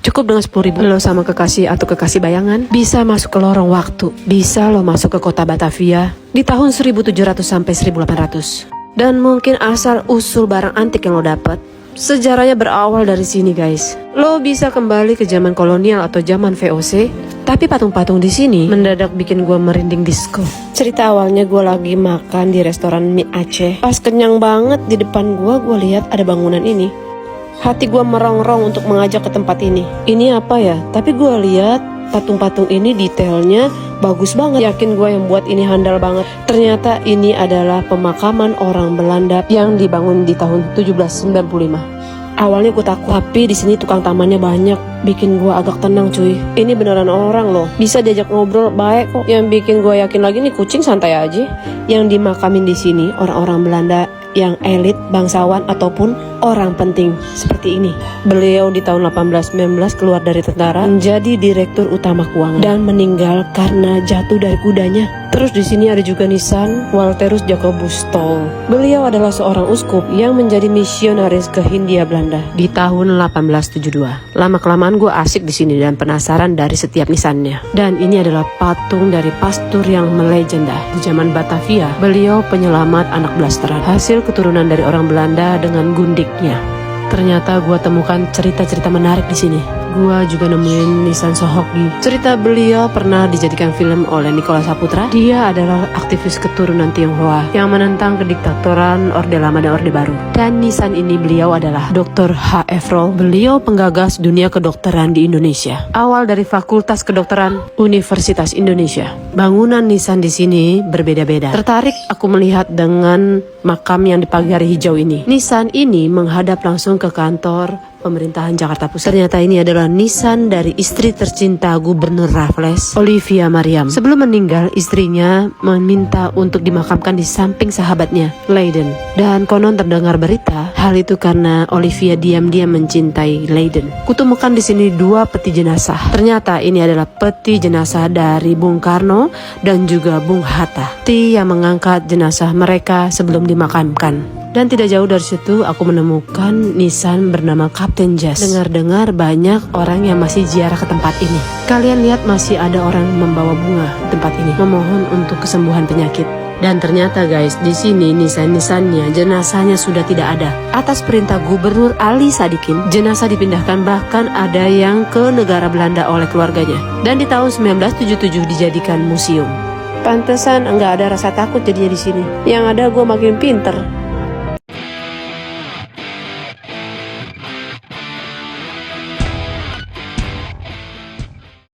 Cukup dengan 10.000 lo sama kekasih atau kekasih bayangan bisa masuk ke lorong waktu. Bisa lo masuk ke kota Batavia di tahun 1700 sampai 1800. Dan mungkin asal usul barang antik yang lo dapat, sejarahnya berawal dari sini guys. Lo bisa kembali ke zaman kolonial atau zaman VOC, tapi patung-patung di sini mendadak bikin gue merinding disco. Cerita awalnya gue lagi makan di restoran mie Aceh. Pas kenyang banget, di depan gue lihat ada bangunan ini. Hati gue merongrong untuk mengajak ke tempat ini. Ini apa ya? Tapi gue lihat patung-patung ini detailnya bagus banget. Yakin gue yang buat ini handal banget. Ternyata ini adalah pemakaman orang Belanda yang dibangun di tahun 1795. Awalnya gue takut, tapi di sini tukang tamannya banyak, bikin gue agak tenang cuy. Ini beneran orang loh, bisa diajak ngobrol baik kok. Yang bikin gue yakin lagi nih kucing santai aja. Yang dimakamin di sini orang-orang Belanda yang elit, bangsawan ataupun orang penting seperti ini. Beliau di tahun 1819 keluar dari tentara menjadi direktur utama keuangan dan meninggal karena jatuh dari kudanya. Terus di sini ada juga nisan Walterus Jacobus Stoll. Beliau adalah seorang uskup yang menjadi misionaris ke Hindia Belanda di tahun 1872. Lama-kelamaan gue asik di sini dan penasaran dari setiap nisannya. Dan ini adalah patung dari pastor yang melegenda di zaman Batavia. Beliau penyelamat anak blasteran, hasil keturunan dari orang Belanda dengan gundiknya. Ternyata gue temukan cerita-cerita menarik di sini. Gue juga nemuin nisan Sohokgi. Cerita beliau pernah dijadikan film oleh Nicholas Saputra. Dia adalah aktivis keturunan Tionghoa yang menentang kediktatoran Orde Lama dan Orde Baru. Dan nisan ini beliau adalah Dr. H.F. Roll. Beliau penggagas dunia kedokteran di Indonesia. Awal dari Fakultas Kedokteran Universitas Indonesia. Bangunan nisan di sini berbeda-beda. Tertarik aku melihat dengan makam yang dipagari hijau ini. Nisan ini menghadap langsung ke kantor pemerintahan Jakarta Pusat. Ternyata ini adalah nisan dari istri tercinta Gubernur Raffles, Olivia Mariam. Sebelum meninggal, istrinya meminta untuk dimakamkan di samping sahabatnya, Leiden. Dan konon terdengar berita, hal itu karena Olivia diam-diam mencintai Leiden. Kutemukan di sini 2 peti jenazah. Ternyata ini adalah peti jenazah dari Bung Karno dan juga Bung Hatta. Peti yang mengangkat jenazah mereka sebelum dimakamkan. Dan tidak jauh dari situ aku menemukan nisan bernama Kapten Jas. Dengar-dengar banyak orang yang masih ziarah ke tempat ini. Kalian lihat masih ada orang membawa bunga di tempat ini, memohon untuk kesembuhan penyakit. Dan ternyata guys, di sini nisan-nisannya jenazahnya sudah tidak ada. Atas perintah Gubernur Ali Sadikin, jenazah dipindahkan, bahkan ada yang ke negara Belanda oleh keluarganya. Dan di tahun 1977 dijadikan museum. Pantesan enggak ada rasa takut jadinya di sini. Yang ada gue makin pinter.